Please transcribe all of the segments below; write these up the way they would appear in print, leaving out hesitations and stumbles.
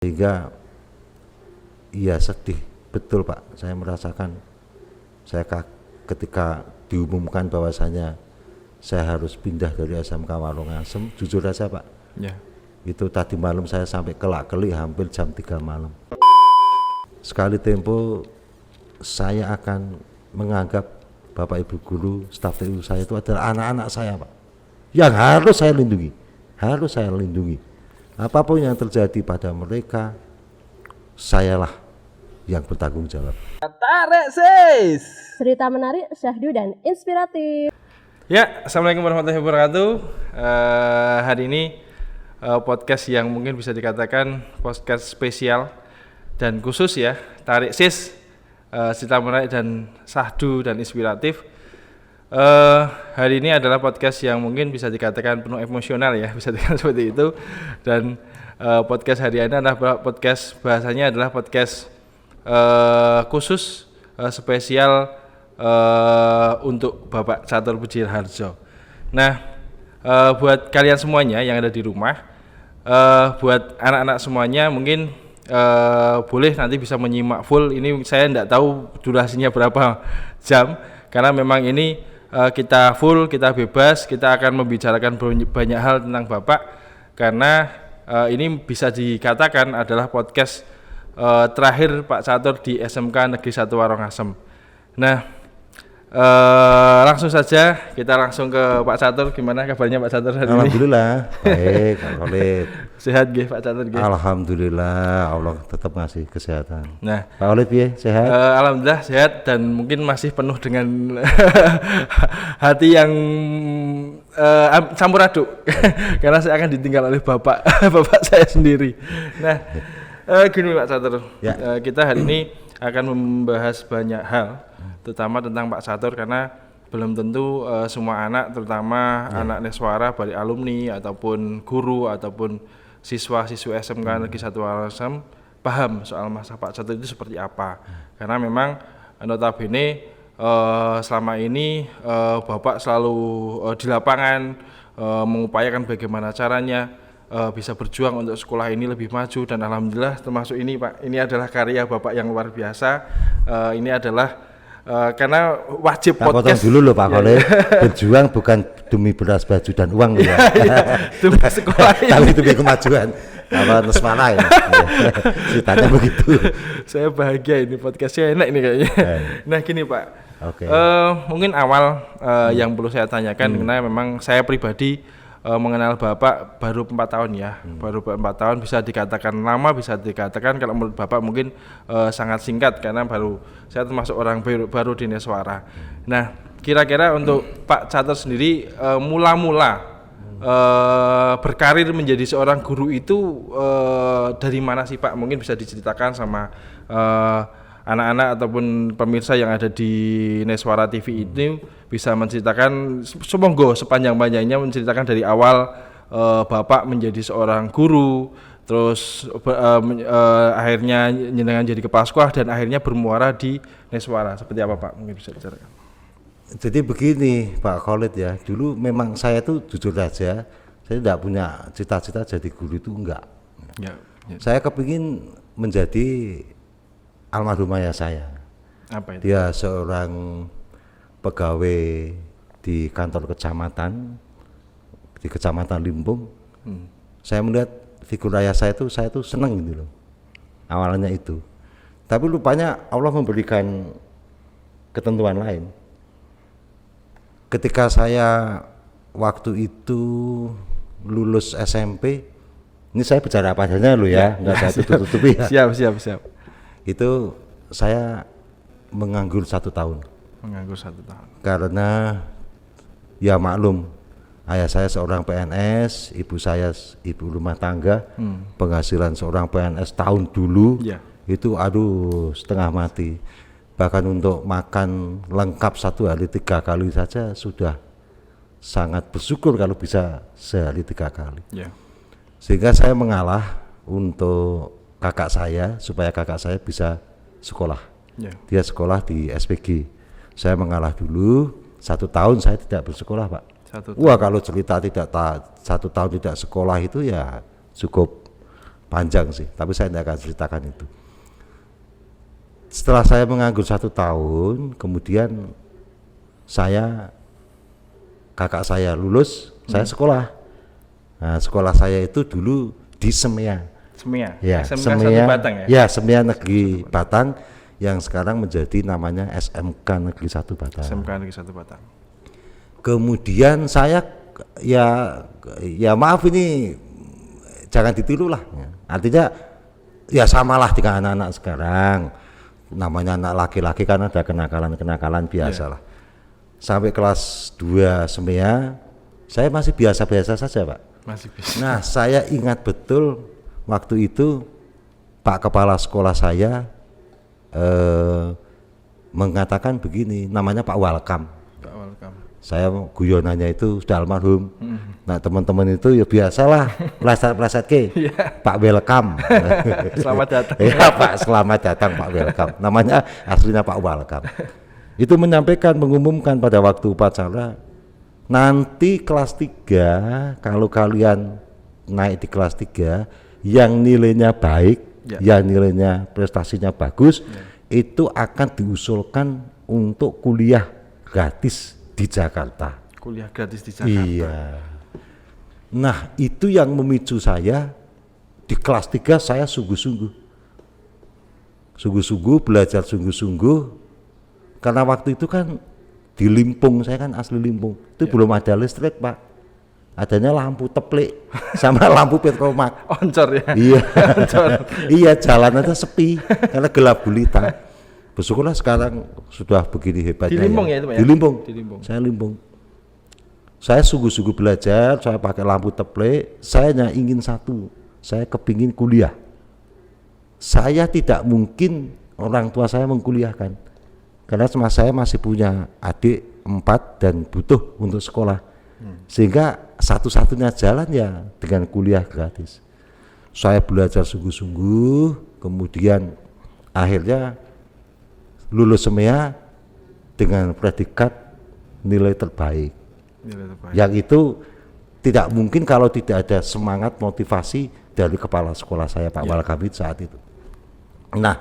Sehingga iya sedih betul Pak, saya merasakan ketika diumumkan bahwasanya saya harus pindah dari SMK Warongasem, jujur aja Pak, Ya. itu tadi malam saya sampai kelak-keli hampir jam 3 malam. Sekali tempo saya akan menganggap Bapak Ibu guru, staf TU saya itu adalah anak-anak saya Pak, yang harus saya lindungi. Apapun yang terjadi pada mereka, sayalah yang bertanggung jawab. Tarik sis. Cerita menarik, syahdu dan inspiratif. Ya, assalamualaikum warahmatullahi wabarakatuh. Hari ini podcast yang mungkin bisa dikatakan podcast spesial dan khusus ya, tarik sis, cerita menarik dan syahdu dan inspiratif. Hari ini adalah podcast yang mungkin bisa dikatakan penuh emosional ya, bisa dikatakan seperti itu. Dan podcast hari ini adalah podcast, bahasanya adalah podcast khusus spesial untuk Bapak Catur Pujiharjo. Nah, buat kalian semuanya yang ada di rumah, buat anak-anak semuanya mungkin boleh nanti bisa menyimak full. Ini saya tidak tahu durasinya berapa jam, karena memang ini kita full, kita bebas, kita akan membicarakan banyak hal tentang Bapak, karena ini bisa dikatakan adalah podcast terakhir Pak Catur di SMK Negeri 1 Warongasem. Nah, langsung saja kita langsung ke Pak Catur. Gimana kabarnya Pak Catur hari ini? Alhamdulillah, baik Pak Khalid. Sehat nggih Pak Catur nggih? Alhamdulillah, Allah tetap ngasih kesehatan. Nah, Pak Khalid ya, sehat? Alhamdulillah sehat dan mungkin masih penuh dengan hati yang campur aduk karena saya akan ditinggal oleh bapak saya sendiri. Nah, gini Pak Catur, Ya. Kita hari ini akan membahas banyak hal, terutama tentang Pak Catur, karena belum tentu semua anak, terutama anak Neswara, baik alumni ataupun guru ataupun siswa-siswa SMK Negeri 1 Warongasem paham soal masa Pak Catur itu seperti apa. Karena memang notabene selama ini Bapak selalu di lapangan mengupayakan bagaimana caranya bisa berjuang untuk sekolah ini lebih maju, dan alhamdulillah termasuk ini Pak, ini adalah karya Bapak yang luar biasa. Ini adalah karena wajib Pak podcast potong dulu loh Pak Khalid, berjuang bukan demi beras, baju dan uang loh ya. demi sekolah ini. Tapi demi kemajuan apa Nesmana ya. Ceritanya begitu. Saya bahagia, ini podcastnya enak ini kayaknya. Nah gini Pak, Oke. mungkin awal yang perlu saya tanyakan, karena memang saya pribadi mengenal Bapak baru 4 tahun ya, baru 4 tahun, bisa dikatakan lama, bisa dikatakan kalau menurut Bapak mungkin sangat singkat, karena saya termasuk orang baru di Neswara. Nah, kira-kira untuk Pak Catur sendiri mula-mula berkarir menjadi seorang guru itu dari mana sih Pak? Mungkin bisa diceritakan sama anak-anak ataupun pemirsa yang ada di Neswara TV ini, bisa menceritakan semoga sepanjang-panjangnya, menceritakan dari awal Bapak menjadi seorang guru, terus akhirnya jenengan jadi kepala sekolah dan akhirnya bermuara di Neswara. Seperti apa Pak? Mungkin bisa diceritakan. Jadi begini Pak Khalid ya, dulu memang saya tuh jujur aja, saya tidak punya cita-cita jadi guru, itu enggak. Ya. Saya kepingin menjadi almarhum ayah saya. Apa itu? Dia seorang pegawai di kantor kecamatan di Kecamatan Limpung. Saya melihat figur ayah saya tuh senang gitu loh. Awalnya itu. Tapi rupanya Allah memberikan ketentuan lain. Ketika saya waktu itu lulus SMP, ini saya bicara apa adanya loh ya, enggak saya tutup-tutupi ya. Siap. Itu saya menganggur 1 tahun. Menganggur 1 tahun. Karena ya maklum, ayah saya seorang PNS, ibu saya ibu rumah tangga, penghasilan seorang PNS tahun dulu itu aduh setengah mati. Bahkan untuk makan lengkap 1 hari 3 kali saja sudah sangat bersyukur kalau bisa sehari 3 kali. Sehingga saya mengalah untuk kakak saya, supaya kakak saya bisa sekolah. Dia sekolah di SPG. Saya mengalah dulu, 1 tahun saya tidak bersekolah Pak. Wah kalau cerita 1 tahun tidak sekolah itu ya cukup panjang sih, tapi saya tidak akan ceritakan itu. Setelah saya menganggur 1 tahun, kemudian kakak saya lulus, saya sekolah. Nah, sekolah saya itu dulu di Semea. Ya, Semea Batang ya? Ya, Semea Negeri Batang yang sekarang menjadi namanya SMK Negeri 1 Batang. SMK Negeri 1 Batang. Kemudian saya ya maaf ini jangan ditiru lah. Artinya ya samalah dengan anak-anak sekarang. Namanya anak laki-laki kan ada kenakalan-kenakalan biasa lah. Sampai kelas 2 Semea saya masih biasa-biasa saja, Pak. Masih bisa. Nah, saya ingat betul waktu itu Pak Kepala Sekolah saya mengatakan begini, namanya Pak Walkam. Pak Walkam. Saya guyonannya itu sudah almarhum. Nah, teman-teman itu ya biasalah pleset-pleset ke Pak Welcome. Selamat datang. Ya Pak, selamat datang Pak Welcome. Namanya aslinya Pak Walkam. Itu mengumumkan pada waktu upacara, nanti kelas 3 kalau kalian naik di kelas 3 yang nilainya baik, yang nilainya prestasinya bagus, itu akan diusulkan untuk kuliah gratis di Jakarta. Kuliah gratis di Jakarta. Iya. Nah, itu yang memicu saya di kelas 3 saya sungguh-sungguh belajar sungguh-sungguh, karena waktu itu kan di Limpung, saya kan asli Limpung, itu belum ada listrik, Pak. Adanya lampu teplek sama lampu petromak. Oncor ya? Iya. Iya, jalan aja sepi karena gelap gulita. Bersyukurlah sekarang sudah begini hebatnya. Di Limpung ya itu, Pak? Di Limpung. Di Limpung. Saya Limpung. Saya sungguh-sungguh belajar, saya pakai lampu teplek, saya hanya ingin satu, saya kepingin kuliah. Saya tidak mungkin orang tua saya mengkuliahkan, karena saya masih punya adik 4 dan butuh untuk sekolah, sehingga satu-satunya jalan ya dengan kuliah gratis. Saya belajar sungguh-sungguh, kemudian akhirnya lulus Semea dengan predikat nilai terbaik. Yang itu tidak mungkin kalau tidak ada semangat motivasi dari kepala sekolah saya Pak Walkamit saat itu. Nah,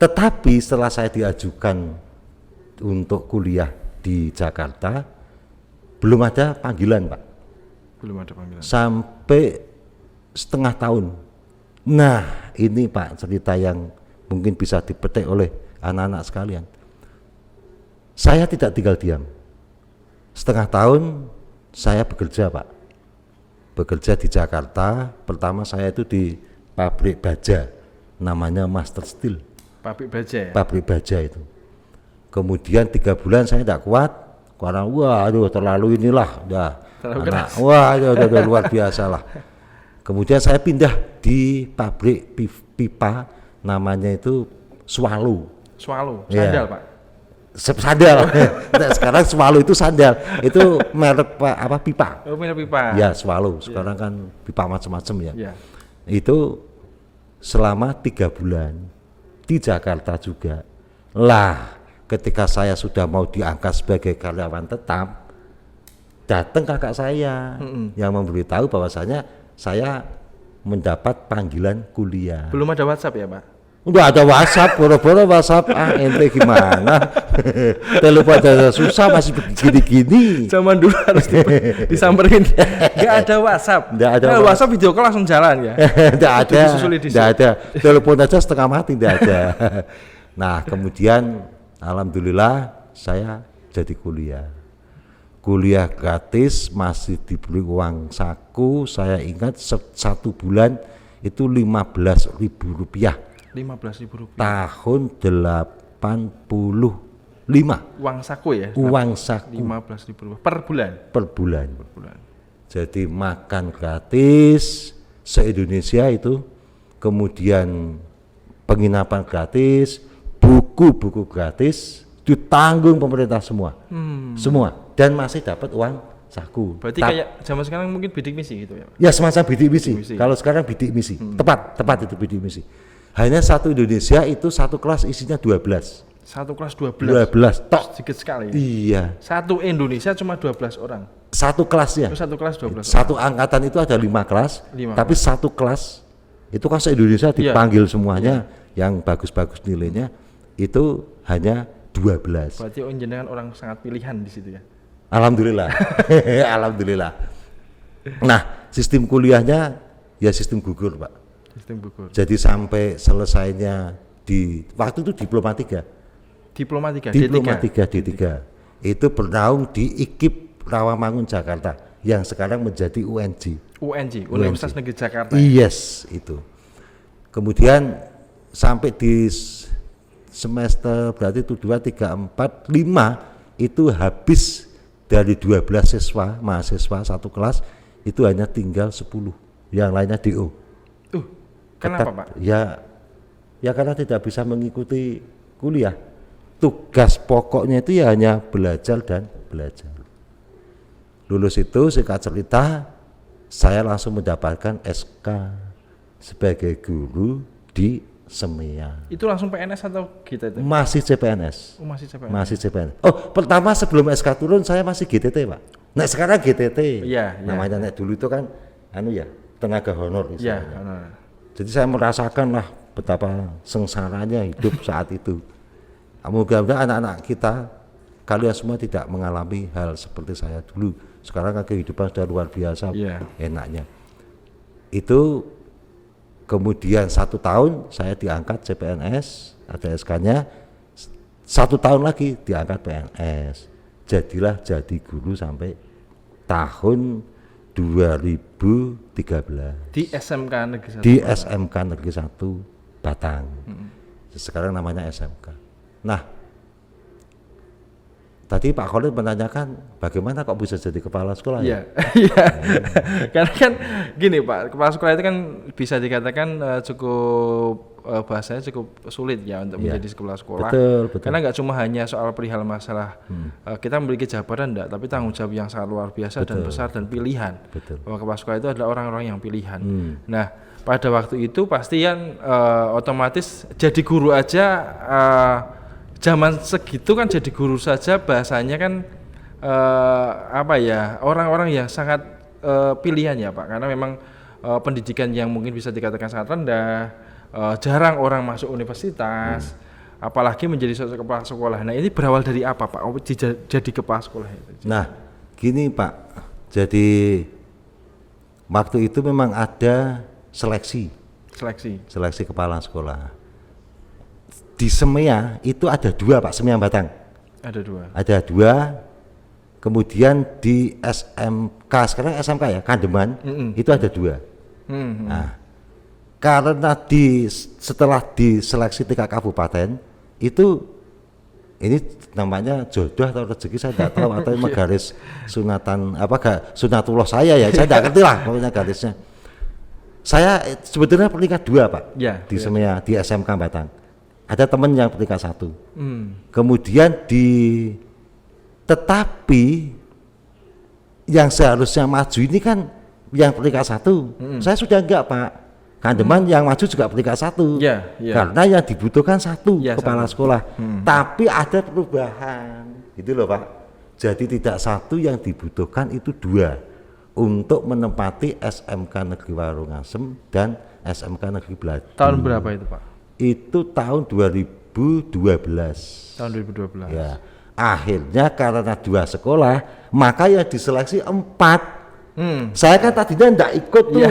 tetapi setelah saya diajukan untuk kuliah di Jakarta, belum ada panggilan, Pak. Belum ada panggilan. Sampai setengah tahun. Nah, ini Pak cerita yang mungkin bisa dipetik oleh anak-anak sekalian. Saya tidak tinggal diam. Setengah tahun saya bekerja, Pak. Bekerja di Jakarta. Pertama saya itu di pabrik baja, namanya Master Steel. Pabrik baja ya? Pabrik baja itu. Kemudian 3 bulan saya tidak kuat, karena terlalu inilah, udah luar biasa lah. Kemudian saya pindah di pabrik pipa, namanya itu Swallow. Sandal Pak? Sandal. Nah, sekarang Swallow itu sandal, itu merek pipa. Oh, merek pipa. Ya, Swallow. Sekarang kan pipa macam-macam ya. Itu selama 3 bulan di Jakarta juga. Lah, ketika saya sudah mau diangkat sebagai karyawan tetap, datang kakak saya yang memberitahu bahwasanya saya mendapat panggilan kuliah. Belum ada WhatsApp ya, Pak? Udah ada WhatsApp, boro-boro WhatsApp, ente gimana? Telepon aja susah, masih begini-gini. Zaman dulu harus disamperin. Nggak ada WhatsApp. Nggak ada WhatsApp video call langsung jalan ya? Nggak ada. Telepon aja setengah mati, nggak ada. Nah, kemudian alhamdulillah saya jadi kuliah gratis, masih diberi uang saku. Saya ingat 1 bulan itu Rp15.000. Rp15.000. Tahun 85. Uang saku ya? Uang saku. Rp15.000 per bulan. Per bulan. Jadi makan gratis se-Indonesia itu, kemudian penginapan gratis, buku-buku gratis, ditanggung pemerintah semua. Semua, dan masih dapat uang saku. Berarti kayak zaman sekarang mungkin bidik misi gitu ya, Pak? Ya, semacam bidik misi. Kalau sekarang bidik misi. Tepat itu bidik misi. Hanya satu Indonesia itu satu kelas isinya 12. Satu kelas 12 tok. Sedikit sekali. Iya. Satu Indonesia cuma 12 orang. Satu kelasnya. Satu kelas 12 Satu orang. angkatan itu ada 5 kelas, tapi satu kelas Itu kan se-Indonesia dipanggil semuanya yang bagus-bagus nilainya itu hanya 12. Berarti jenengan orang sangat pilihan di situ ya. Alhamdulillah. Alhamdulillah. Nah, sistem kuliahnya ya sistem gugur, Pak. Sistem gugur. Jadi sampai selesainya di waktu itu Diploma 3. Diploma 3, Diploma D3. 3, D3. Itu bernaung di IKIP Rawamangun Jakarta yang sekarang menjadi UNJ. UNJ, Universitas Negeri Jakarta. Yes, itu. Kemudian sampai di semester berarti itu 2, 3, 4, 5 itu habis dari 12 siswa mahasiswa satu kelas itu hanya tinggal 10, yang lainnya DO. Kenapa Pak? Ya karena tidak bisa mengikuti kuliah. Tugas pokoknya itu ya hanya belajar dan belajar. Lulus itu singkat cerita saya langsung mendapatkan SK sebagai guru di SEMEA. Itu langsung PNS atau kita itu? Masih CPNS. Oh, masih CPNS. Masih CPNS. Oh, pertama sebelum SK turun saya masih GTT, Pak. Nah, sekarang GTT. Iya, namanya nek dulu itu kan tenaga honor Iya, istilahnya. Jadi saya merasakan lah betapa sengsaranya hidup saat itu. Mudah-mudahan anak-anak kita kalian semua tidak mengalami hal seperti saya dulu. Sekarang kan kehidupan sudah luar biasa enaknya. Itu kemudian 1 tahun saya diangkat CPNS, ada SK-nya. 1 tahun lagi diangkat PNS. Jadilah jadi guru sampai tahun 2013 di SMK Negeri 1. Di SMK Negeri 1 Batang. Sekarang namanya SMK. Nah, tadi Pak Khalid menanyakan bagaimana kok bisa jadi kepala sekolah ya? Iya. Karena kan gini Pak, kepala sekolah itu kan bisa dikatakan cukup bahasanya cukup sulit ya untuk menjadi kepala sekolah. Betul. Karena nggak cuma hanya soal perihal masalah kita memiliki jabatan enggak, tapi tanggung jawab yang sangat luar biasa dan besar dan pilihan. Bahwa kepala sekolah itu adalah orang-orang yang pilihan. Nah, pada waktu itu pasti yang otomatis jadi guru aja zaman segitu kan jadi guru saja bahasanya kan orang-orang yang sangat pilihan ya Pak, karena memang pendidikan yang mungkin bisa dikatakan sangat rendah, jarang orang masuk universitas, apalagi menjadi sosok kepala sekolah. Nah ini berawal dari apa Pak jadi kepala sekolah itu? Nah gini Pak, jadi waktu itu memang ada seleksi kepala sekolah. Di SEMEA itu ada 2 Pak, SEMEA Batang. Ada 2. Kemudian di SMK, sekarang SMK ya, Kandeman, itu ada 2. Nah, karena setelah diseleksi tingkat kabupaten, itu ini namanya jodoh atau rezeki saya tidak tahu atau memang garis sunatan sunatullah saya ya, saya tidak ngerti lah pokoknya garisnya. Saya sebetulnya peringkat 2 Pak, di SEMEA, di SMK Batang. Ada teman yang peringkat 1. Kemudian tetapi yang seharusnya maju ini kan yang peringkat 1. Saya sudah enggak Pak. Kandeman yang maju juga peringkat 1. Karena yang dibutuhkan 1 kepala sekolah. Tapi ada perubahan. Gitu loh Pak. Jadi tidak 1 yang dibutuhkan itu 2 untuk menempati SMK Negeri Warungasem dan SMK Negeri Beladu. Tahun berapa itu Pak? Itu tahun 2012. Tahun 2012. Ya. Akhirnya karena 2 sekolah, maka yang diseleksi 4. Saya kan tadinya enggak ikut tuh.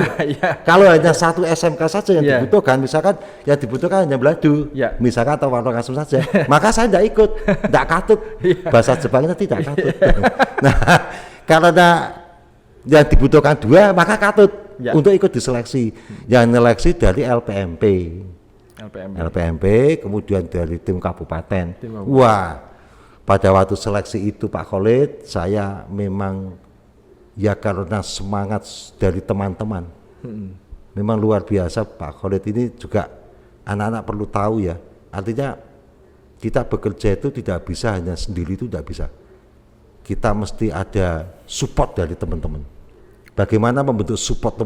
Kalau hanya 1 SMK saja yang dibutuhkan, misalkan yang dibutuhkan hanya Beladu, misalkan atau Warungasem saja, maka saya enggak ikut, enggak katut. Bahasa Jepangnya tidak katut. Nah, karena yang dibutuhkan 2, maka katut untuk ikut diseleksi. Yang seleksi dari LPMP, kemudian dari tim kabupaten. Wah, pada waktu seleksi itu Pak Khalid, saya memang ya karena semangat dari teman-teman, memang luar biasa Pak Khalid ini juga anak-anak perlu tahu ya. Artinya kita bekerja itu tidak bisa hanya sendiri, itu tidak bisa. Kita mesti ada support dari teman-teman. Bagaimana membentuk support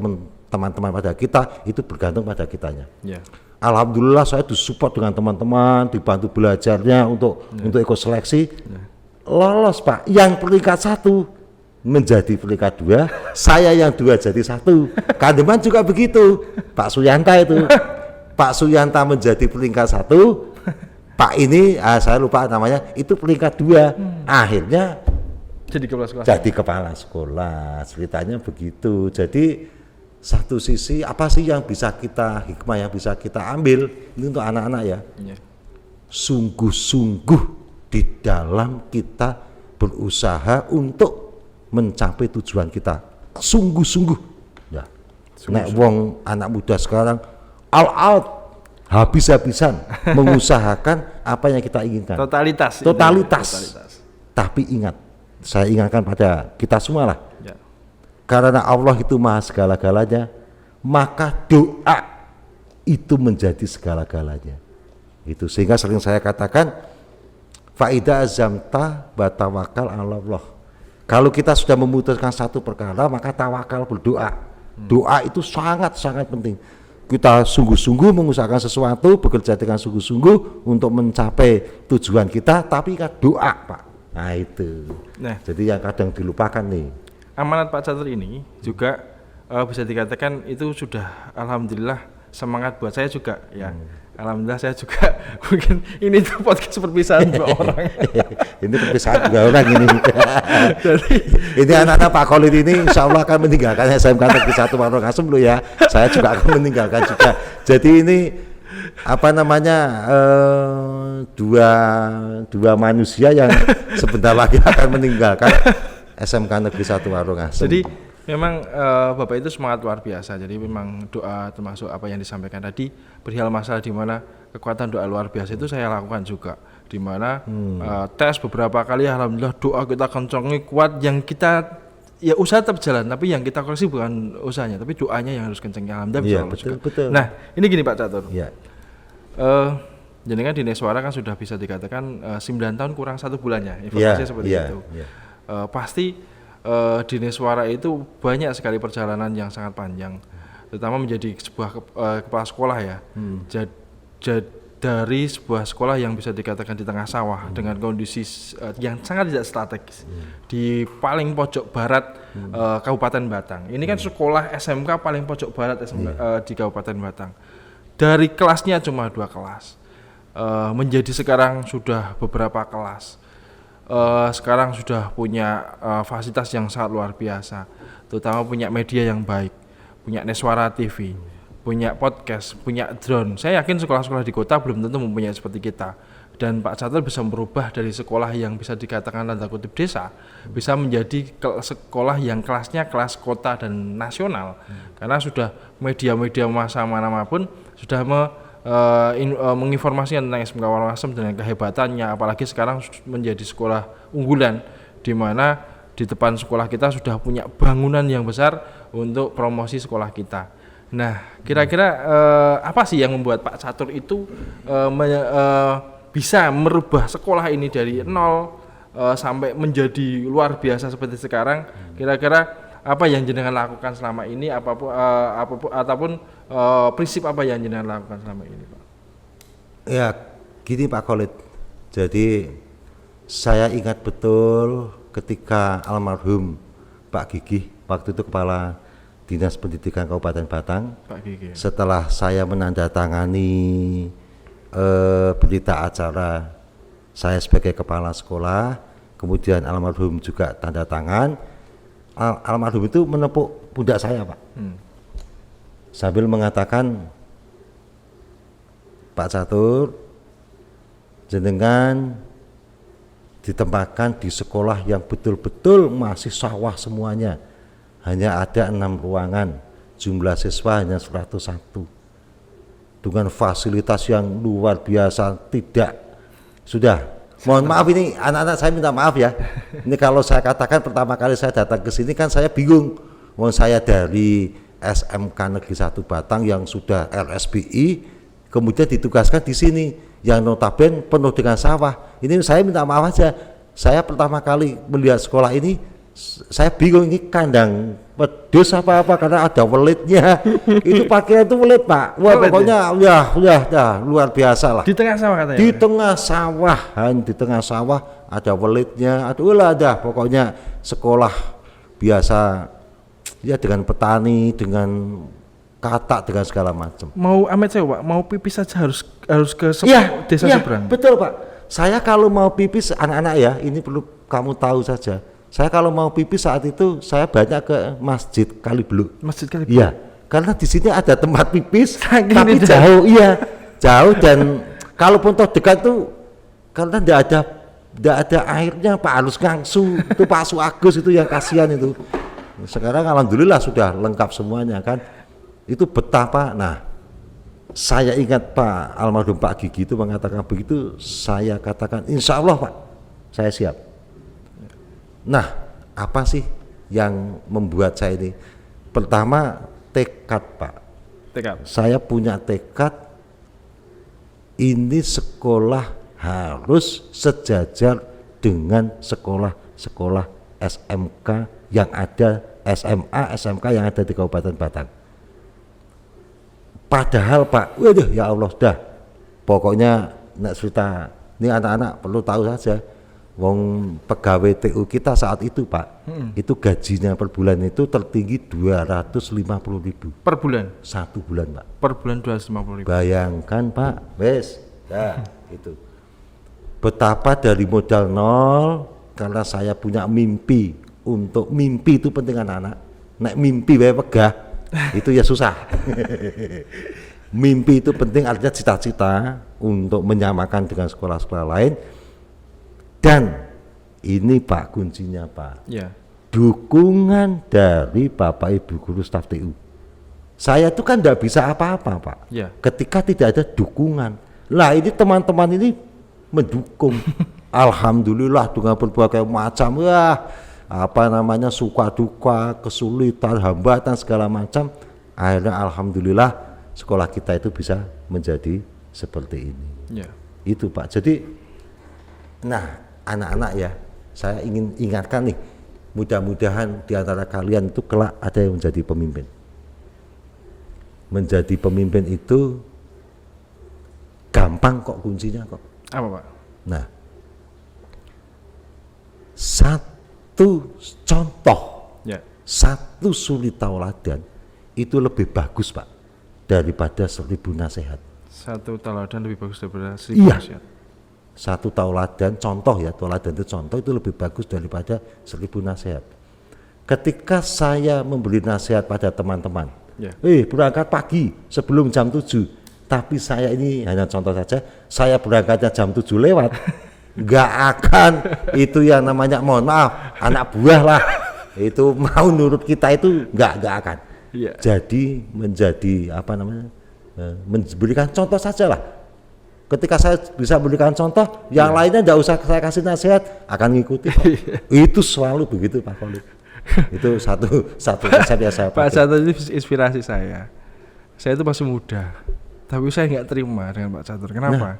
teman-teman pada kita itu bergantung pada kitanya. Alhamdulillah saya disupport dengan teman-teman, dibantu belajarnya untuk ikut seleksi, lolos Pak. Yang peringkat 1 menjadi peringkat 2, saya yang 2 jadi 1. Kandeman juga begitu, Pak Suyanta itu. Pak Suyanta menjadi peringkat 1, Pak ini saya lupa namanya, itu peringkat 2. Akhirnya jadi kepala sekolah. Ceritanya begitu. Jadi satu sisi apa sih yang bisa kita, hikmah yang bisa kita ambil ini untuk anak-anak ya. Sungguh-sungguh di dalam kita berusaha untuk mencapai tujuan kita, sungguh-sungguh ya. Nek wong anak muda sekarang all out, habis-habisan mengusahakan apa yang kita inginkan, totalitas. Tapi ingat, saya ingatkan pada kita semua lah ya. Karena Allah itu maha segala-galanya, maka doa itu menjadi segala-galanya. Itu sehingga sering saya katakan faida azamta batawakal ala Allah. Kalau kita sudah memutuskan satu perkara, maka tawakal, berdoa. Doa itu sangat-sangat penting. Kita sungguh-sungguh mengusahakan sesuatu, bekerja dengan sungguh-sungguh untuk mencapai tujuan kita, tapi kan doa, Pak. Nah itu. Nah, jadi yang kadang dilupakan nih. Amanat Pak Catur ini juga bisa dikatakan itu sudah alhamdulillah semangat buat saya juga ya. Alhamdulillah saya juga mungkin ini tuh podcast perpisahan 2 orang. Ini perpisahan 2 orang ini. Jadi, ini anak-anak Pak Khalid ini insya Allah akan meninggalkan SMK Negeri 1 Warongasem loh ya. Saya juga akan meninggalkan juga. Jadi ini apa namanya dua manusia yang sebentar lagi akan meninggalkan SMK Negeri 1 Warongasem. Jadi memang Bapak itu semangat luar biasa. Jadi memang doa termasuk apa yang disampaikan tadi perihal masalah di mana kekuatan doa luar biasa itu saya lakukan juga. Di mana tes beberapa kali alhamdulillah doa kita kencangnya kuat, yang kita ya usaha tetap jalan, tapi yang kita koreksi bukan usahanya, tapi doanya yang harus kencangnya alhamdulillah. Iya, betul. Nah, ini gini Pak Catur. Iya. Jadi kan di Neswara kan sudah bisa dikatakan 9 tahun kurang 1 bulannya. Informasinya seperti itu. Pasti di Neswara itu banyak sekali perjalanan yang sangat panjang, terutama menjadi sebuah kepala sekolah ya. Dari sebuah sekolah yang bisa dikatakan di tengah sawah dengan kondisi yang sangat tidak strategis di paling pojok barat Kabupaten Batang. Ini kan sekolah SMK paling pojok barat di Kabupaten Batang. Dari kelasnya cuma 2 kelas, menjadi sekarang sudah beberapa kelas. Sekarang sudah punya fasilitas yang sangat luar biasa, terutama punya media yang baik, punya Neswara TV, punya podcast, punya drone. Saya yakin sekolah-sekolah di kota belum tentu mempunyai seperti kita. Dan Pak Catur bisa merubah dari sekolah yang bisa dikatakan tanda kutip desa, bisa menjadi sekolah yang kelasnya kelas kota dan nasional. Karena sudah media-media massa manapun sudah menginformasikan tentang SMK Warongasem dengan kehebatannya, apalagi sekarang menjadi sekolah unggulan di mana di depan sekolah kita sudah punya bangunan yang besar untuk promosi sekolah kita. Nah, kira-kira apa sih yang membuat Pak Catur itu bisa merubah sekolah ini dari 0 sampai menjadi luar biasa seperti sekarang? Kira-kira apa yang jenengan lakukan selama ini, ataupun prinsip apa yang jenengan lakukan selama ini, Pak? Ya, gini Pak Khalid. Jadi saya ingat betul ketika almarhum Pak Gigi waktu itu Kepala Dinas Pendidikan Kabupaten Batang. Pak Gigi. Setelah saya menandatangani berita acara saya sebagai kepala sekolah, kemudian almarhum juga tanda tangan. Almarhum itu menepuk pundak saya, Pak, sambil mengatakan, Pak Catur, jenengan ditempatkan di sekolah yang betul-betul masih sawah semuanya, hanya ada 6 ruangan, jumlah siswa hanya 101, dengan fasilitas yang luar biasa. Mohon maaf, ini anak-anak saya minta maaf ya. Ini kalau saya katakan pertama kali saya datang ke sini kan saya bingung. Saya dari SMK Negeri 1 Batang yang sudah RSBI, kemudian ditugaskan di sini yang notabene penuh dengan sawah. Ini saya minta maaf aja. Saya pertama kali melihat sekolah ini, saya bingung, ini kandang wedus apa karena ada welitnya. Itu parkiran itu welit, Pak. Wah, pokoknya ya luar biasa lah. Di tengah sawah katanya. Di tengah sawah ada welitnya. Aduh lah, pokoknya sekolah biasa ya dengan petani, dengan katak, dengan segala macam. Mau amit saya Pak, mau pipis saja harus ke desa seberang. Betul Pak. Saya kalau mau pipis, anak-anak ya, ini perlu kamu tahu saja. Saya kalau mau pipis saat itu saya banyak ke Masjid Kalibeluk. Masjid Kalibeluk. Iya, karena di sini ada tempat pipis, Saking tapi ini jauh, jauh, dan kalaupun toh dekat tuh karena tidak ada airnya Pak, harus ngangsu. Itu Pak Suagus itu yang kasihan itu. Sekarang alhamdulillah sudah lengkap semuanya kan. Itu betapa. Nah, saya ingat Pak almarhum Pak Gigi itu mengatakan begitu, saya katakan insya Allah Pak, saya siap. Nah, apa sih yang membuat saya ini? Pertama, tekad Pak. Tekad. Saya punya tekad, ini sekolah harus sejajar dengan sekolah-sekolah SMK yang ada, SMA, SMK yang ada di Kabupaten Batang. Padahal Pak, waduh ya Allah dah, pokoknya nak cerita, ini anak-anak perlu tahu saja, wong pegawai TU kita saat itu Pak, itu gajinya per bulan itu tertinggi 250.000 per bulan. 1 bulan Pak. Per bulan 250.000. Bayangkan Pak, wes, dah itu. Betapa dari modal nol, karena saya punya mimpi, untuk mimpi itu penting anak-anak. Nek mimpi wae pegah, itu ya susah. Mimpi itu penting, artinya cita-cita untuk menyamakan dengan sekolah-sekolah lain. Dan ini Pak kuncinya Pak, dukungan dari Bapak Ibu guru staf TU. Saya itu kan tidak bisa apa-apa Pak, ketika tidak ada dukungan. Lah ini teman-teman ini mendukung. Alhamdulillah dengan berbagai macam suka duka, kesulitan, hambatan segala macam, akhirnya alhamdulillah sekolah kita itu bisa menjadi seperti ini. Itu Pak. Jadi nah anak-anak ya, saya ingin ingatkan nih, mudah-mudahan di antara kalian itu kelak ada yang menjadi pemimpin. Menjadi pemimpin itu gampang kok, kuncinya kok. Apa Pak? Nah, satu contoh, satu suri tauladan itu lebih bagus Pak daripada 1000 nasihat. Satu tauladan lebih bagus daripada 1000 nasihat. Satu tauladan, contoh ya, tauladan itu contoh, itu lebih bagus daripada 1000 nasihat. Ketika saya memberi nasihat pada teman-teman, berangkat pagi sebelum jam 7, tapi saya ini hanya contoh saja, saya berangkatnya jam 7 lewat, nggak akan itu yang namanya, mohon maaf, anak buah lah, itu mau nurut kita itu nggak akan. Jadi menjadi apa namanya, memberikan contoh saja lah. Ketika saya bisa berikan contoh, yang lainnya nggak usah saya kasih nasihat, akan ngikuti. Itu selalu begitu Pak Khalid. Itu satu resep yang saya pakai. Pak Catur itu inspirasi saya. Saya itu masih muda, tapi saya nggak terima dengan Pak Catur. Kenapa?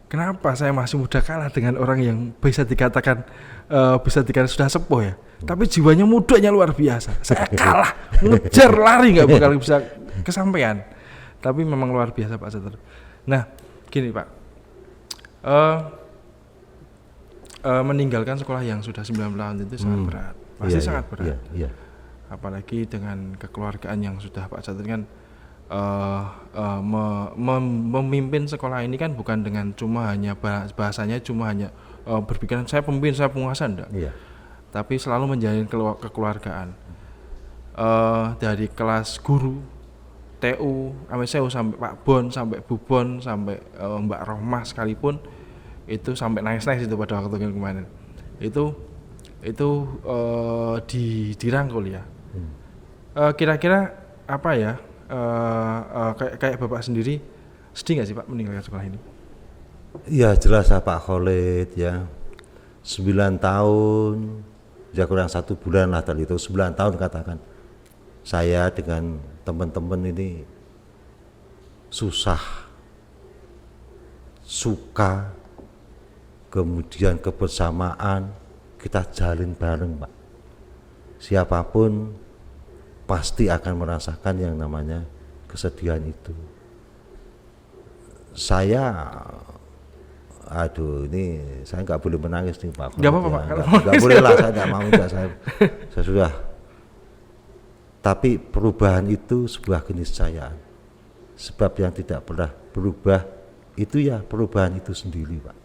Kenapa saya masih muda kalah dengan orang yang bisa dikatakan sudah sepuh ya, tapi jiwanya mudanya luar biasa. Saya kalah, ngejar lari nggak bakal bisa kesampaian. Tapi memang luar biasa Pak Catur. Nah, gini Pak, meninggalkan sekolah yang sudah 9 tahun itu sangat berat, pasti sangat berat. Apalagi dengan kekeluargaan yang sudah Pak Catur kan. Memimpin sekolah ini kan bukan dengan cuma hanya bahasanya cuma hanya berpikiran saya pemimpin, saya penguasa, enggak. Tapi selalu menjalin kekeluargaan. Dari kelas guru, TU, MSU sampai Pak Bon, sampai Bu Bon, sampai Mbak Rohmah sekalipun, itu sampai nangis-nangis itu pada waktu kemarin. Itu dirangkul ya. Kira-kira apa ya? Kayak Bapak sendiri sedih nggak sih Pak meninggalkan sekolah ini? Ya jelas Pak Khalid ya, 9 tahun ya, kurang 1 bulan lah tadi itu, 9 tahun katakan. Saya dengan teman-teman ini susah, suka, kemudian kebersamaan kita jalin bareng Pak. Siapapun pasti akan merasakan yang namanya kesedihan itu. Saya, ini saya nggak boleh menangis nih Pak. Nggak apa-apa Pak. Nggak boleh lah, saya nggak mau. Saya sudah Tapi perubahan itu sebuah keniscayaan. Sebab yang tidak pernah berubah itu ya perubahan itu sendiri, Pak.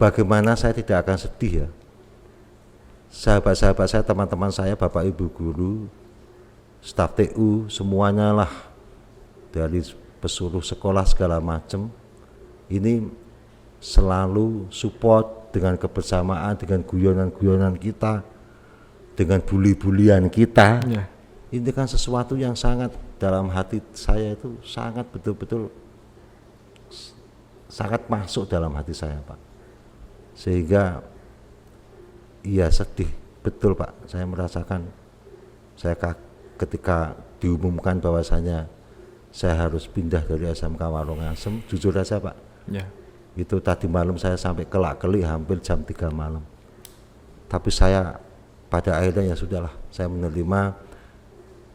Bagaimana saya tidak akan sedih ya. Sahabat-sahabat saya, teman-teman saya, Bapak Ibu guru, staf TU, semuanya lah, dari pesuruh sekolah segala macam, ini selalu support dengan kebersamaan, dengan guyonan-guyonan kita, dengan bully-bulian kita. Ini kan sesuatu yang sangat dalam hati saya itu sangat betul-betul sangat masuk dalam hati saya, Pak. Sehingga iya sedih betul, Pak. Saya merasakan ketika diumumkan bahwasanya saya harus pindah dari SMK Warongasem, jujur aja, Pak. Itu tadi malam saya sampai kelak-kelik hampir jam 3 malam. Tapi saya pada akhirnya ya sudahlah, saya menerima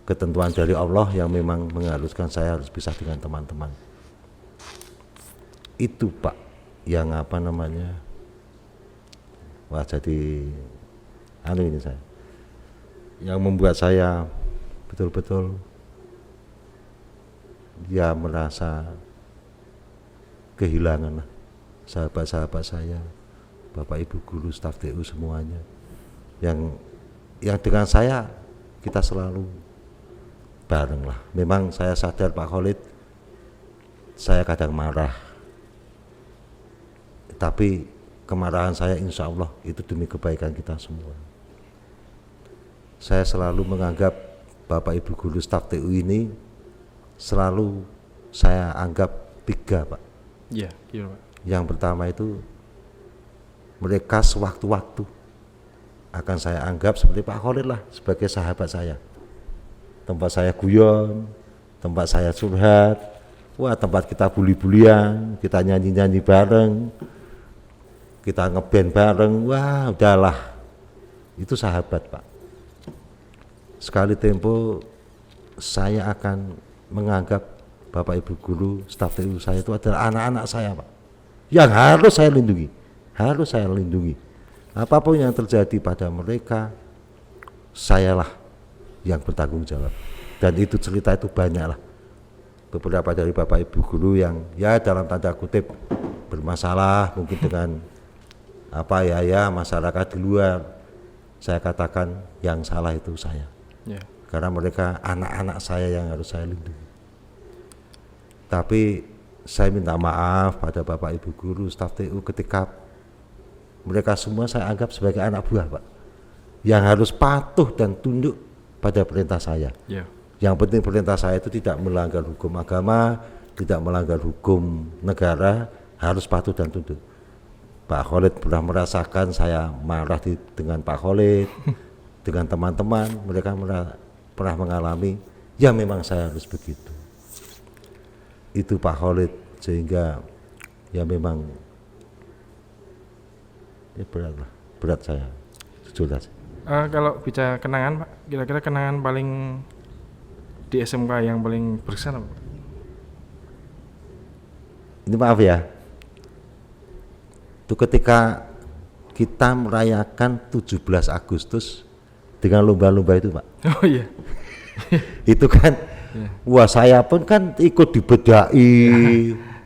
ketentuan dari Allah yang memang mengharuskan saya harus pisah dengan teman-teman. Itu, Pak, yang apa namanya, wah jadi ini saya, yang membuat saya betul-betul ya merasa kehilangan lah sahabat-sahabat saya, Bapak Ibu guru, staf TU semuanya, yang dengan saya kita selalu bareng lah. Memang saya sadar Pak Khalid, saya kadang marah, tapi kemarahan saya insya Allah itu demi kebaikan kita semua. Saya selalu menganggap Bapak Ibu guru staf TU ini selalu saya anggap 3, Pak. Iya, Pak. Yang pertama itu mereka sewaktu-waktu akan saya anggap seperti Pak Khalid lah, sebagai sahabat saya. Tempat saya guyon, tempat saya curhat, wah tempat kita bully-bulian, kita nyanyi-nyanyi bareng, kita ngeband bareng, wah udahlah, itu sahabat, Pak. Sekali tempo saya akan menganggap Bapak Ibu guru, staf TU saya itu adalah anak-anak saya, Pak, yang harus saya lindungi, apapun yang terjadi pada mereka, sayalah yang bertanggung jawab. Dan itu cerita itu banyak lah, beberapa dari Bapak Ibu guru yang ya dalam tanda kutip bermasalah mungkin dengan apa ya masyarakat di luar. Saya katakan yang salah itu saya, karena mereka anak-anak saya yang harus saya lindungi. Tapi saya minta maaf pada Bapak Ibu guru, staf TU, ketika mereka semua saya anggap sebagai anak buah, Pak, yang harus patuh dan tunduk pada perintah saya. Yang penting perintah saya itu tidak melanggar hukum agama, tidak melanggar hukum negara, harus patuh dan tunduk. Pak Khalid pernah merasakan saya marah dengan Pak Khalid, dengan teman-teman, mereka pernah mengalami, ya memang saya harus begitu. Itu Pak Khalid, sehingga ya memang ya berat saya, jujur saja. Kalau bicara kenangan, Pak, kira-kira kenangan paling di SMK yang paling berkesan apa, Pak? Ini maaf ya, itu ketika kita merayakan 17 Agustus dengan lomba-lomba itu, Pak. Oh iya. Itu kan, wah saya pun kan ikut dibedai.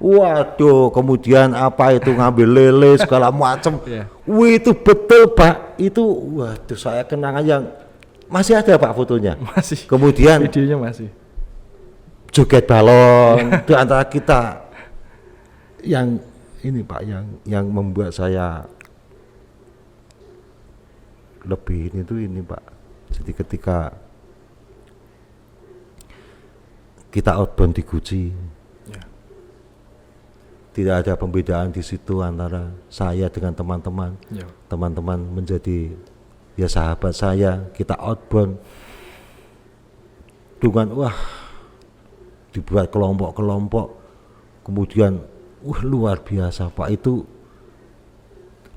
Waduh, kemudian apa itu ngambil lele segala macam. Wih, itu betul, Pak. Itu waduh, saya kenangan yang masih ada, Pak, fotonya. Masih. Kemudian videonya masih. Joget balon di antara kita. Yang ini, Pak, yang membuat saya lebih ini, Pak. Jadi ketika kita outbound di Guci, tidak ada pembedaan di situ antara saya dengan teman-teman. Teman-teman menjadi ya sahabat saya, kita outbound dengan dibuat kelompok-kelompok, kemudian luar biasa, Pak. Itu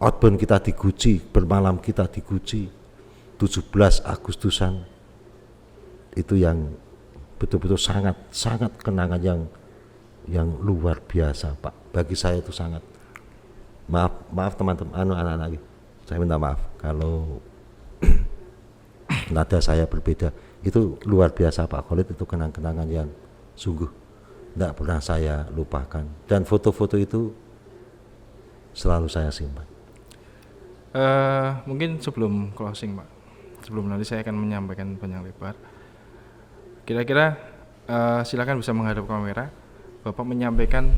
outbound kita di Guci, bermalam kita di Guci 17 Agustusan, itu yang betul-betul sangat kenangan yang luar biasa, Pak. Bagi saya itu sangat. Maaf teman-teman, anak-anak lagi. Saya minta maaf kalau nada saya berbeda. Itu luar biasa Pak Khalid, itu kenang-kenangan yang sungguh tidak pernah saya lupakan. Dan foto-foto itu selalu saya simpan. Mungkin sebelum closing Pak, sebelum nanti saya akan menyampaikan panjang lebar, kira-kira silakan bisa menghadap kamera, Bapak menyampaikan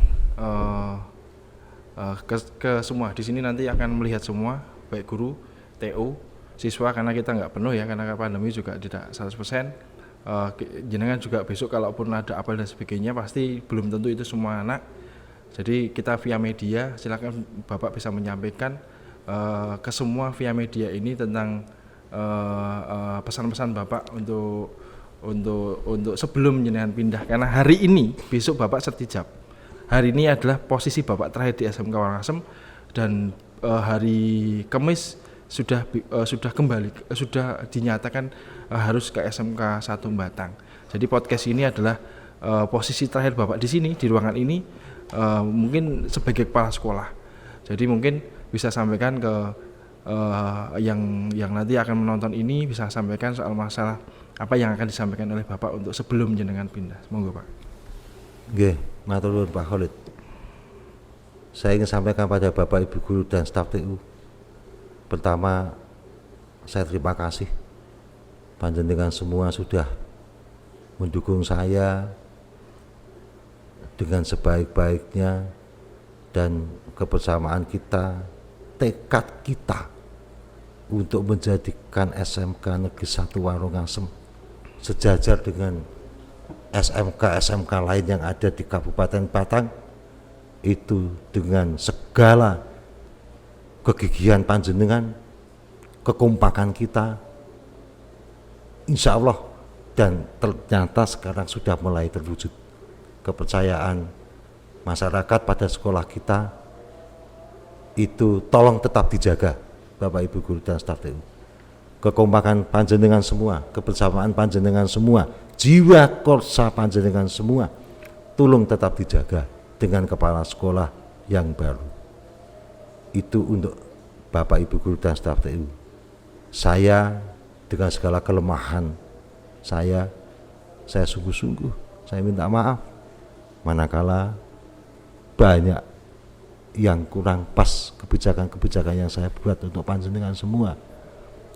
ke semua di sini, nanti akan melihat semua, baik guru, TU, siswa, karena kita nggak penuh ya, karena pandemi juga tidak 100%. Jenengan juga besok kalaupun ada apel dan sebagainya pasti belum tentu itu semua anak. Jadi kita via media, silakan Bapak bisa menyampaikan ke semua via media ini tentang pesan-pesan Bapak untuk sebelum jenengan pindah, karena hari ini besok Bapak sertijab. Hari ini adalah posisi Bapak terakhir di SMK Warangasem, dan hari Kamis sudah kembali, sudah dinyatakan harus ke SMK 1 Batang. Jadi podcast ini adalah posisi terakhir Bapak di sini, di ruangan ini, mungkin sebagai kepala sekolah. Jadi mungkin bisa sampaikan ke yang nanti akan menonton ini, bisa sampaikan soal masalah apa yang akan disampaikan oleh Bapak untuk sebelum jenengan pindah. Monggo Pak. Nggih, matur nuwun Pak Khalid. Saya ingin sampaikan pada Bapak Ibu guru dan staf TU. Pertama, saya terima kasih panjenengan semua sudah mendukung saya dengan sebaik-baiknya, dan kebersamaan kita, tekad kita untuk menjadikan SMK Negeri 1 Warangasem sejajar dengan SMK-SMK lain yang ada di Kabupaten Batang, itu dengan segala kegigihan panjenengan, kekompakan kita, insya Allah, dan ternyata sekarang sudah mulai terwujud. Kepercayaan masyarakat pada sekolah kita itu tolong tetap dijaga Bapak Ibu guru dan staf TU. Kekompakan panjenengan semua, kebersamaan panjenengan semua, jiwa korsa panjenengan semua, tolong tetap dijaga dengan kepala sekolah yang baru. Itu untuk Bapak Ibu guru dan staf TU. Saya dengan segala kelemahan saya sungguh-sungguh saya minta maaf manakala banyak yang kurang pas kebijakan-kebijakan yang saya buat untuk panjenengan semua,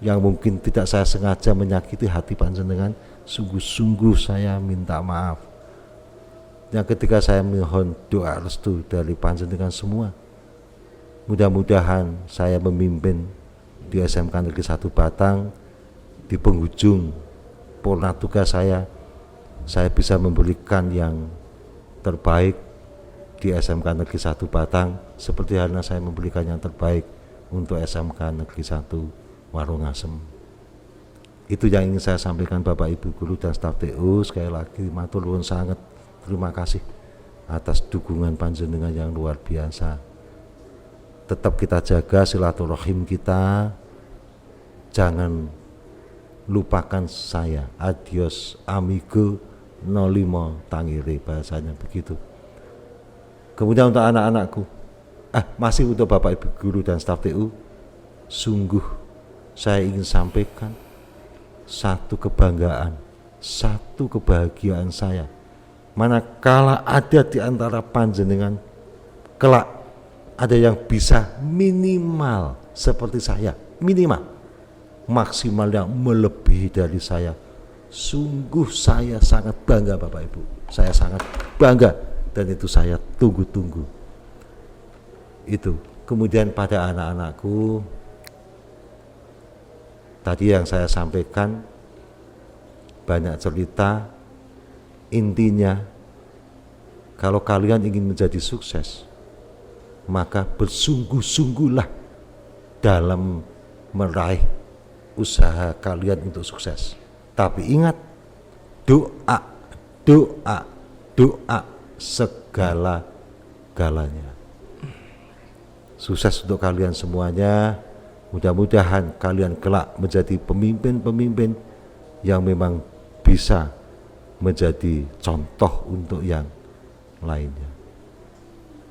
yang mungkin tidak saya sengaja menyakiti hati panjenengan. Sungguh-sungguh saya minta maaf. Yang ketika saya mohon doa restu dari panjenengan semua, mudah-mudahan saya memimpin di SMK Negeri 1 Batang, di penghujung purna tugas saya bisa memberikan yang terbaik di SMK Negeri 1 Batang, seperti halnya saya memberikan yang terbaik untuk SMK Negeri 1 Warangasem. Itu yang ingin saya sampaikan Bapak Ibu guru dan staf TU. Sekali lagi matur nuwun sangat, terima kasih atas dukungan panjenengan yang luar biasa. Tetap kita jaga silaturahim kita, jangan lupakan saya. Adios amigo, nolimo tangire, bahasanya begitu. Kemudian untuk anak-anakku, masih untuk Bapak Ibu guru dan staf TU, sungguh saya ingin sampaikan satu kebanggaan, satu kebahagiaan saya, manakala ada di antara panjenengan kelak ada yang bisa minimal seperti saya, minimal, maksimal yang melebihi dari saya. Sungguh saya sangat bangga Bapak Ibu, saya sangat bangga, dan itu saya tunggu-tunggu. Itu. Kemudian pada anak-anakku, tadi yang saya sampaikan banyak cerita, intinya kalau kalian ingin menjadi sukses, maka bersungguh-sungguhlah dalam meraih usaha kalian untuk sukses. Tapi ingat, doa segala-galanya. Sukses untuk kalian semuanya. Mudah-mudahan kalian kelak menjadi pemimpin-pemimpin yang memang bisa menjadi contoh untuk yang lainnya.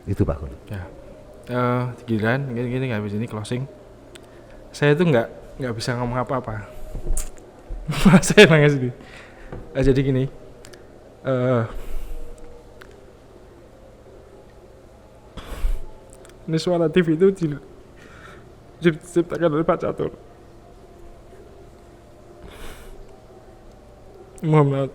Itu Pak Khalid. Ya. Giliran gini habis ini closing. Saya itu nggak bisa ngomong apa-apa. Saya nangis ini. Jadi gini, ini Suara TV itu diciptakan oleh Pak Catur Muhammad.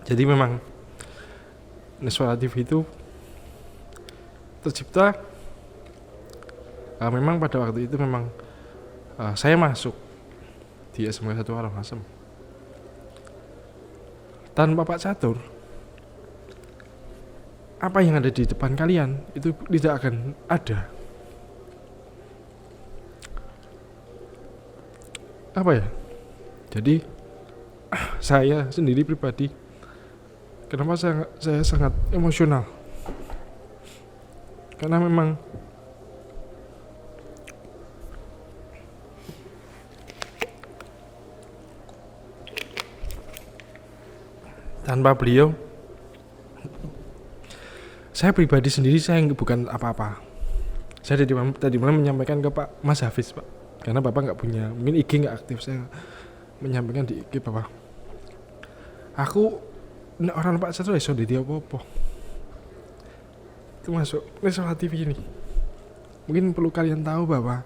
Jadi memang Suara TV itu tercipta memang pada waktu itu memang saya masuk di SMK 1 Karangasem tanpa Pak Catur. Apa yang ada di depan kalian itu tidak akan ada. Apa ya? Jadi saya sendiri pribadi, kenapa saya sangat emosional? Karena memang tanpa beliau, saya pribadi sendiri saya bukan apa-apa. Saya tadi malam menyampaikan ke Pak Mas Hafiz, Pak, karena Bapak nggak punya, mungkin IG nggak aktif, saya menyampaikan di IG Bapak. Aku orang Pak Catur iso di apa-apa. Itu masuk Suara TV ini. Mungkin perlu kalian tahu bahwa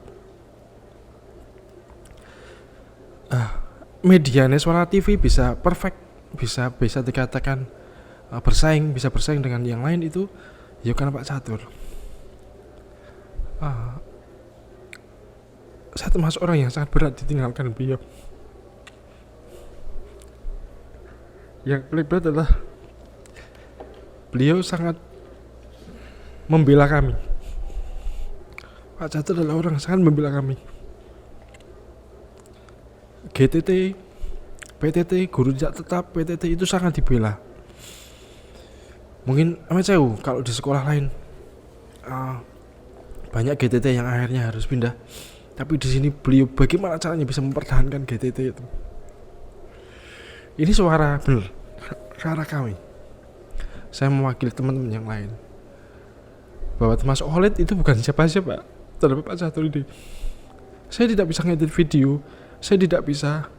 media Suara TV bisa perfect, bisa dikatakan bisa bersaing dengan yang lain itu ya karena Pak Catur. Saya termasuk orang yang sangat berat ditinggalkan beliau. Yang paling berat adalah beliau sangat membela kami. Pak Catur adalah orang yang sangat membela kami. GTT, PTT, guru tidak tetap, PTT itu sangat dibela. Mungkin tahu kalau di sekolah lain banyak GTT yang akhirnya harus pindah, tapi di sini beliau bagaimana caranya bisa mempertahankan GTT itu. Ini suara kami. Saya mewakili teman-teman yang lain bahwa termasuk Khalid itu bukan siapa-siapa terhadap Pak Catur ini. Saya tidak bisa ngedit video, saya tidak bisa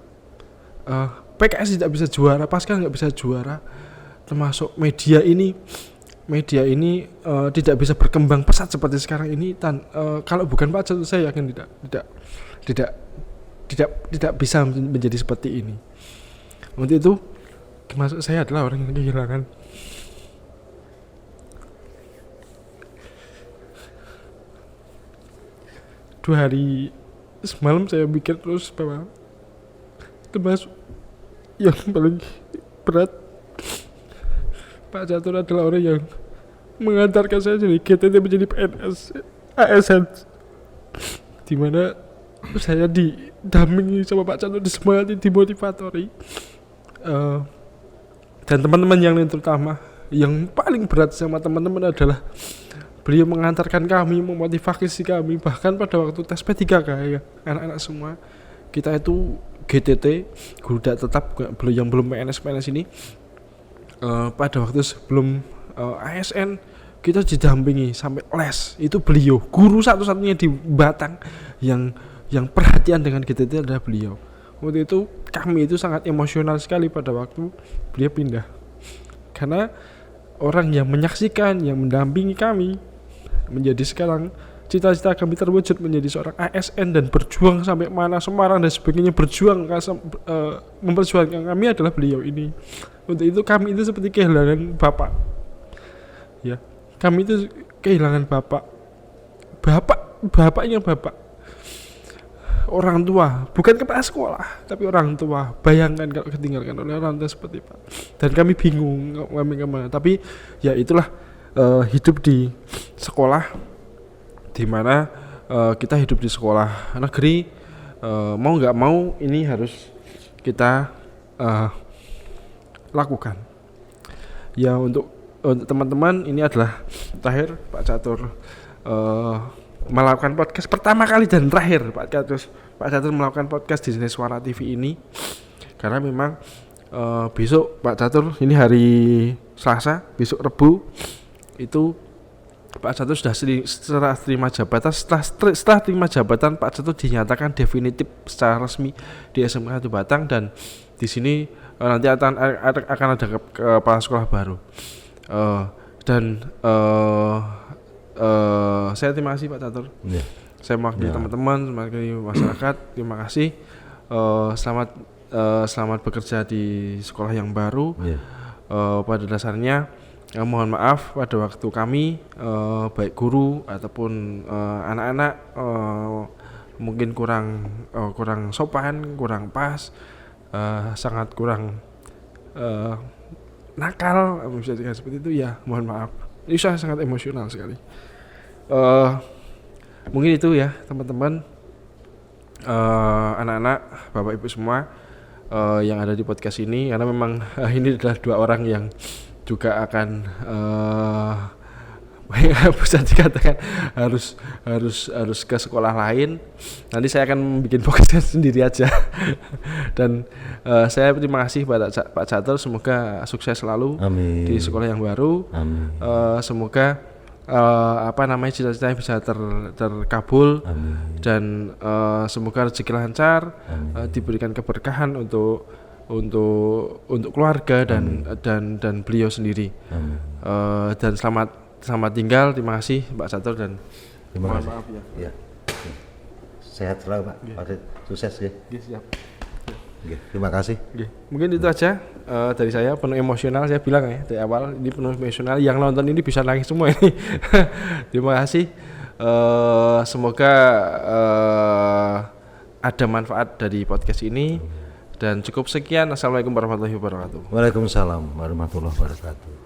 PKS tidak bisa juara, Pascal nggak bisa juara, termasuk media ini tidak bisa berkembang pesat seperti sekarang ini kalau bukan Pak Catur, saya yakin tidak bisa menjadi seperti ini. Untuk itu termasuk saya adalah orang yang kehilangan dua hari semalam. Saya mikir terus bahwa termasuk yang paling berat, Pak Catur adalah orang yang mengantarkan saya dari GTT menjadi PNS ASN, dimana saya didampingi sama Pak Catur, disemangati, dimotivatori, dan teman-teman yang lain. Terutama yang paling berat sama teman-teman adalah beliau mengantarkan kami, memotivasi kami. Bahkan pada waktu tes P3K ya, anak-anak semua kita itu GTT, guru tidak tetap, yang belum PNS ini, pada waktu sebelum ASN kita didampingi sampai les. Itu beliau, guru satu-satunya di Batang yang perhatian dengan GTT adalah beliau. Waktu itu kami itu sangat emosional sekali pada waktu beliau pindah, karena orang yang menyaksikan, yang mendampingi kami menjadi sekarang cita-cita kami terwujud menjadi seorang ASN dan berjuang sampai mana Semarang dan sebagainya, berjuang memperjuangkan kami adalah beliau ini. Untuk itu kami itu seperti kehilangan bapak. Ya, kami itu kehilangan bapaknya bapak. Orang tua, bukan kepala sekolah, tapi orang tua. Bayangkan kalau ketinggalkan oleh orang tua seperti Pak. Dan kami bingung kami kemana. Tapi ya itulah hidup di sekolah, di mana kita hidup di sekolah negeri, mau nggak mau ini harus kita lakukan. Ya untuk teman-teman, ini adalah terakhir Pak Catur melakukan podcast pertama kali dan terakhir Pak Catur melakukan podcast di Suara TV ini, karena memang besok Pak Catur, ini hari Selasa, besok Rebu itu Pak Catur sudah setelah terima jabatan. Setelah terima jabatan, Pak Catur dinyatakan definitif secara resmi di SMK 1 Batang, dan di sini nanti akan ada kepala sekolah baru. Saya terima kasih Pak Catur. Yeah. Saya mewakili teman-teman, mewakili masyarakat. Terima kasih. Selamat bekerja di sekolah yang baru. Yeah. Pada dasarnya mohon maaf pada waktu kami baik guru ataupun anak-anak mungkin kurang sopan, kurang pas, sangat kurang nakal, bisa dikatakan seperti itu ya, mohon maaf. Ini saya sangat emosional sekali. Mungkin itu ya teman-teman, anak-anak, bapak ibu semua yang ada di podcast ini, karena memang ini adalah dua orang yang juga akan bisa dikatakan harus ke sekolah lain. Nanti saya akan bikin podcast sendiri aja. Dan saya terima kasih Pak Catur, semoga sukses selalu. Amin. Di sekolah yang baru. Amin. Semoga cita-citanya bisa terkabul. Amin. Dan semoga rezeki lancar, diberikan keberkahan untuk keluarga dan beliau sendiri. Dan selamat tinggal. Terima kasih Pak Catur, dan terima kasih. Maaf ya. Sehat selalu Pak. Yeah. Sukses ya. Yeah, siap. Yeah. Terima kasih. Yeah. Mungkin itu aja dari saya, penuh emosional, saya bilang ya dari awal ini penuh emosional. Yang nonton ini bisa nangis semua ini. Terima kasih. Semoga ada manfaat dari podcast ini. Dan cukup sekian. Assalamualaikum warahmatullahi wabarakatuh. Waalaikumsalam warahmatullahi wabarakatuh.